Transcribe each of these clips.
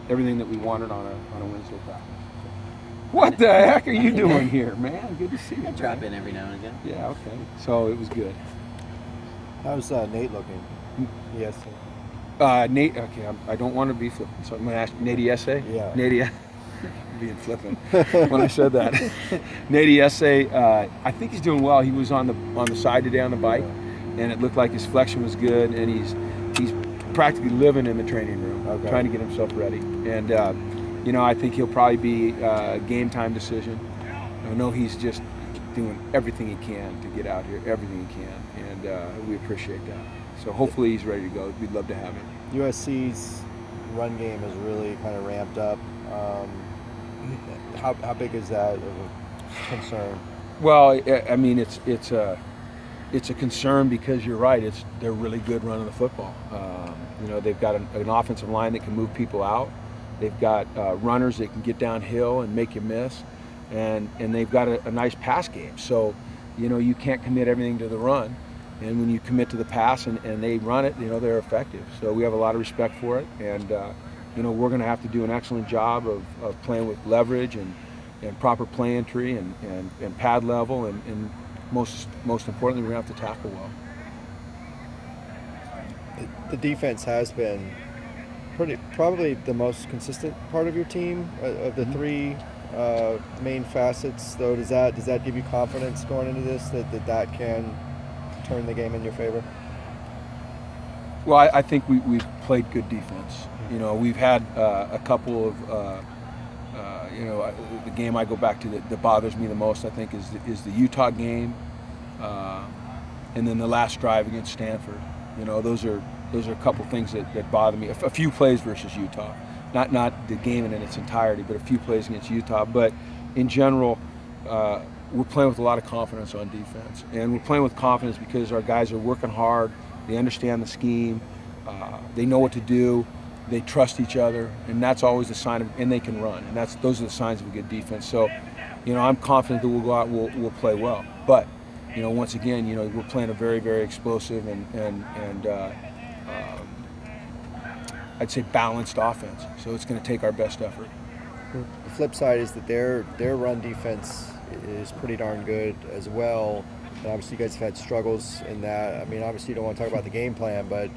everything that we wanted on a Wednesday practice. What the heck are you doing here, man? Good to see you. I drop in every now and again. Yeah, okay. So it was good. How's Nate looking? Yes. Nate, okay, I don't want to be flippant, so I'm going to ask Nate Essay. Yeah. Nate, being flippant when I said that. Nate Essay, I think he's doing well. He was on the side today on the bike, and it looked like his flexion was good, and he's practically living in the training room, trying to get himself ready. And I think he'll probably be a game time decision. I know he's just doing everything he can to get out here, everything he can, and we appreciate that. So hopefully he's ready to go. We'd love to have him. USC's run game is really kind of ramped up. How big is that of a concern? Well, I mean, it's a concern because you're right. They're really good running the football. They've got an offensive line that can move people out. They've got runners that can get downhill and make you miss, and they've got a nice pass game. So, you can't commit everything to the run, and when you commit to the pass and they run it, they're effective. So we have a lot of respect for it, and we're going to have to do an excellent job of playing with leverage and proper play entry and pad level, and most importantly, we're going to have to tackle well. The defense has been probably the most consistent part of your team of the three main facets. Though, does that give you confidence going into this that can turn the game in your favor? Well, I think we've played good defense. We've had a couple of the game I go back to that bothers me the most, I think, is the Utah game, and then the last drive against Stanford. Those are a couple things that bother me. A few plays versus Utah, not the game in its entirety, but a few plays against Utah. But in general, we're playing with a lot of confidence on defense, and we're playing with confidence because our guys are working hard. They understand the scheme. They know what to do. They trust each other, and that's always a sign of. And they can run, and those are the signs of a good defense. So, I'm confident that we'll go out, we'll play well. But, once again, we're playing a very, very explosive and I'd say balanced offense. So it's going to take our best effort. The flip side is that their run defense is pretty darn good as well. And obviously, you guys have had struggles in that. I mean, obviously, you don't want to talk about the game plan, but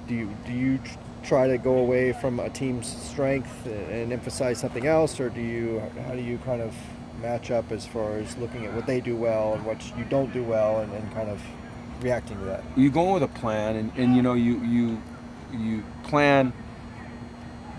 do you try to go away from a team's strength and emphasize something else, or how do you kind of match up as far as looking at what they do well and what you don't do well, and kind of reacting to that? You go with a plan, and you plan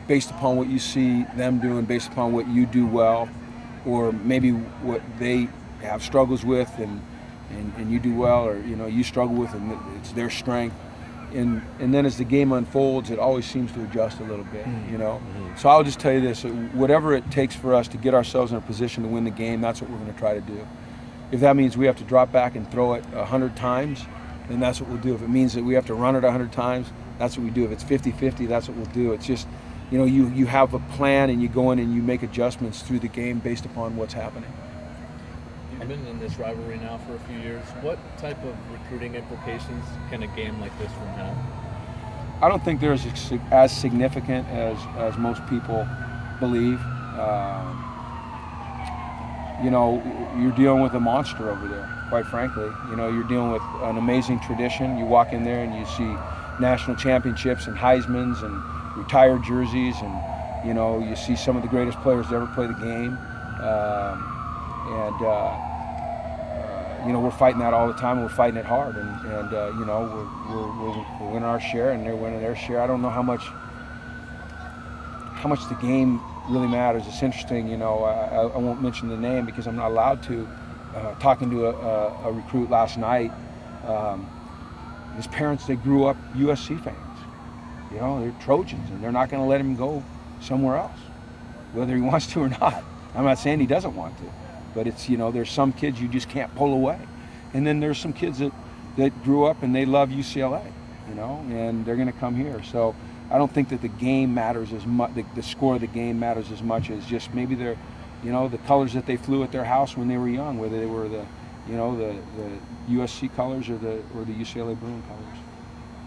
based upon what you see them doing, based upon what you do well, or maybe what they have struggles with and you do well, or you struggle with, and it's their strength. And then as the game unfolds, it always seems to adjust a little bit, Mm-hmm. So I'll just tell you this: whatever it takes for us to get ourselves in a position to win the game, that's what we're going to try to do. If that means we have to drop back and throw it 100 times, then that's what we'll do. If it means that we have to run it 100 times, that's what we do. If it's 50-50, that's what we'll do. It's just, you have a plan, and you go in and you make adjustments through the game based upon what's happening. You've been in this rivalry now for a few years. What type of recruiting implications can a game like this one have? I don't think they're as significant as most people believe. You're dealing with a monster over there, quite frankly. You're dealing with an amazing tradition. You walk in there and you see national championships and Heismans and retired jerseys, and you see some of the greatest players to ever play the game. We're fighting that all the time, and we're fighting it hard, and we're winning our share, and they're winning their share. I don't know how much the game really matters. It's interesting, I won't mention the name because I'm not allowed to. Talking to a recruit last night, his parents, they grew up USC fans. They're Trojans, and they're not going to let him go somewhere else, whether he wants to or not. I'm not saying he doesn't want to, but it's, there's some kids you just can't pull away. And then there's some kids that grew up and they love UCLA, and they're going to come here. So I don't think that the game matters as much, the score of the game matters as much as just maybe their, the colors that they flew at their house when they were young, whether they were the USC colors or the UCLA Bruin colors.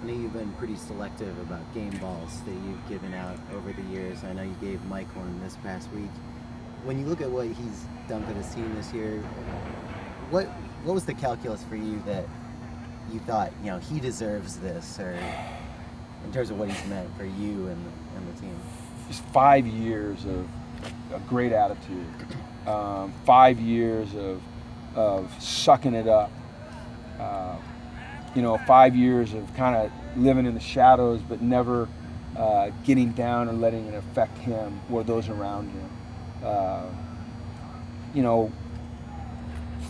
I know you've been pretty selective about game balls that you've given out over the years. I know you gave Mike one this past week. When you look at what he's done for this team this year, what was the calculus for you that you thought, he deserves this, or in terms of what he's meant for you and the team? Just 5 years of a great attitude, 5 years of sucking it up, 5 years of kind of living in the shadows but never getting down or letting it affect him or those around him.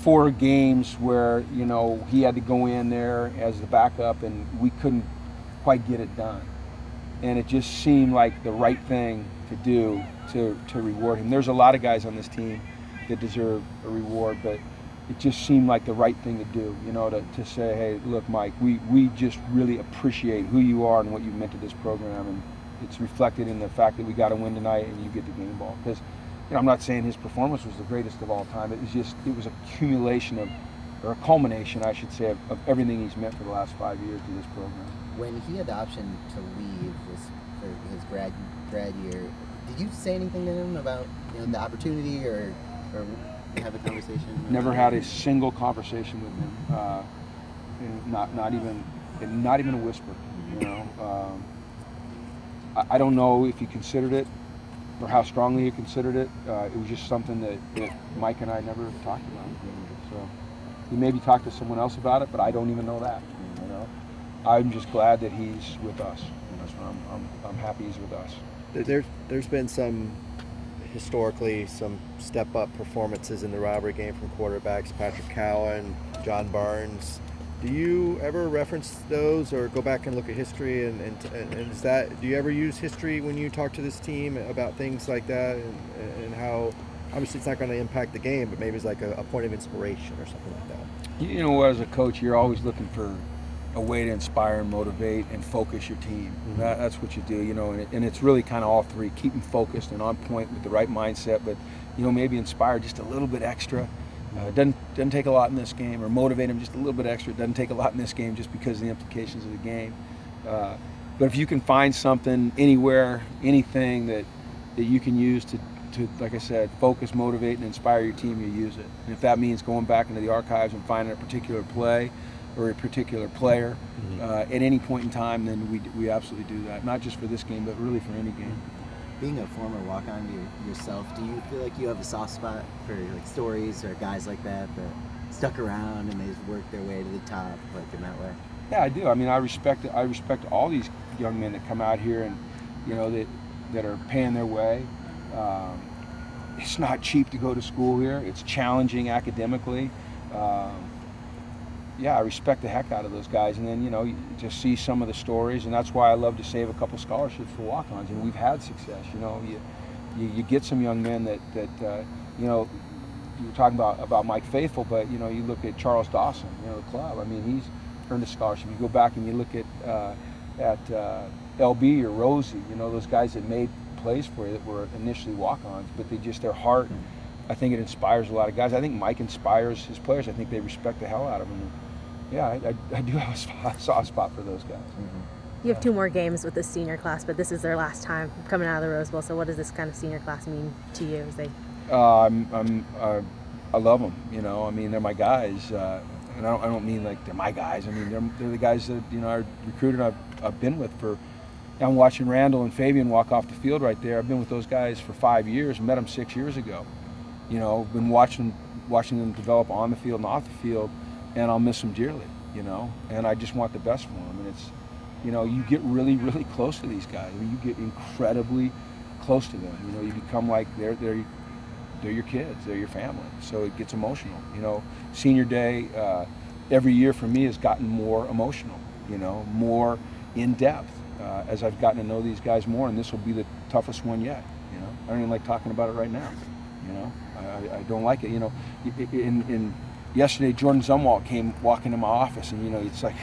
4 games where he had to go in there as the backup and we couldn't quite get it done, and it just seemed like the right thing to do to reward him. There's a lot of guys on this team that deserve a reward, but it just seemed like the right thing to do, to say, hey, look, Mike, we just really appreciate who you are and what you've meant to this program, and it's reflected in the fact that we got to win tonight and you get the game ball. Because I'm not saying his performance was the greatest of all time. It was accumulation or a culmination, I should say, of everything he's meant for the last 5 years to this program. When he had the option to leave for his grad year, did you say anything to him about the opportunity or have a conversation? Never had a single conversation with him, and not even a whisper. I don't know if he considered it or how strongly he considered it. It was just something that Mike and I never talked about. So he maybe talked to someone else about it, but I don't even know that. I'm just glad that he's with us. I'm happy he's with us. There's been historically some step-up performances in the rivalry game from quarterbacks, Patrick Cowan, John Barnes. Do you ever reference those or go back and look at history? And is that, do you ever use history when you talk to this team about things like that and how, obviously it's not going to impact the game, but maybe it's like a point of inspiration or something like that? As a coach, you're always looking for a way to inspire and motivate and focus your team. Mm-hmm. That's what you do, and it's really kind of all three. Keep them focused and on point with the right mindset, but, maybe inspire just a little bit extra. Doesn't take a lot in this game, or motivate them just a little bit extra. It doesn't take a lot in this game just because of the implications of the game. But if you can find something anywhere, anything that you can use to, like I said, focus, motivate, and inspire your team, you use it. And if that means going back into the archives and finding a particular play or a particular player at any point in time, then we absolutely do that. Not just for this game, but really for any game. Being a former walk-on yourself, do you feel like you have a soft spot for stories or guys like that stuck around and they've worked their way to the top, in that way? Yeah, I do. I mean, I respect all these young men that come out here and that are paying their way. It's not cheap to go to school here. It's challenging academically. I respect the heck out of those guys, and then you just see some of the stories, and that's why I love to save a couple scholarships for walk-ons, and we've had success. You get some young men that you were talking about Mike Faithful, but you look at Charles Dawson, the club. I mean, he's earned a scholarship. You go back and you look at LB or Rosie, those guys that made plays for you that were initially walk-ons, but their heart. I think it inspires a lot of guys. I think Mike inspires his players. I think they respect the hell out of him. I do have a soft spot for those guys. You have 2 more games with this senior class, but this is their last time coming out of the Rose Bowl. So what does this kind of senior class mean to you? I love them. I mean, they're my guys, and I don't mean like they're my guys. I mean, they're the guys that I recruited. I've been with for. I'm watching Randall and Fabian walk off the field right there. I've been with those guys for 5 years. Met them 6 years ago. Been watching them develop on the field and off the field, and I'll miss them dearly, and I just want the best for them. And it's, you get really, really close to these guys. I mean, you get incredibly close to them. You become like they're your kids, they're your family. So it gets emotional. Senior day every year for me has gotten more emotional, more in depth as I've gotten to know these guys more, and this will be the toughest one yet. I don't even like talking about it right now. I don't like it. In yesterday, Jordan Zumwalt came walking to my office, and it's like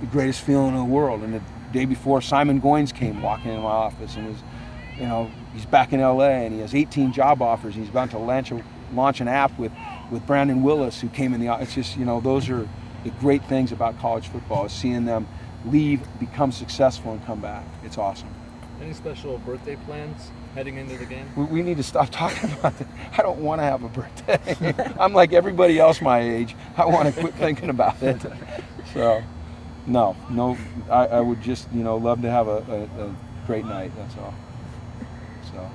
the greatest feeling in the world. And the day before, Simon Goins came walking into my office, and he's back in LA, and he has 18 job offers. And he's about to launch an app with Brandon Willis, who came in the office. It's just those are the great things about college football, is seeing them leave, become successful, and come back. It's awesome. Any special birthday plans heading into the game? We need to stop talking about that. I don't want to have a birthday. I'm like everybody else my age. I want to quit thinking about it. So, no. I would just, love to have a great night. That's all. So,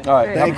all right. Have a great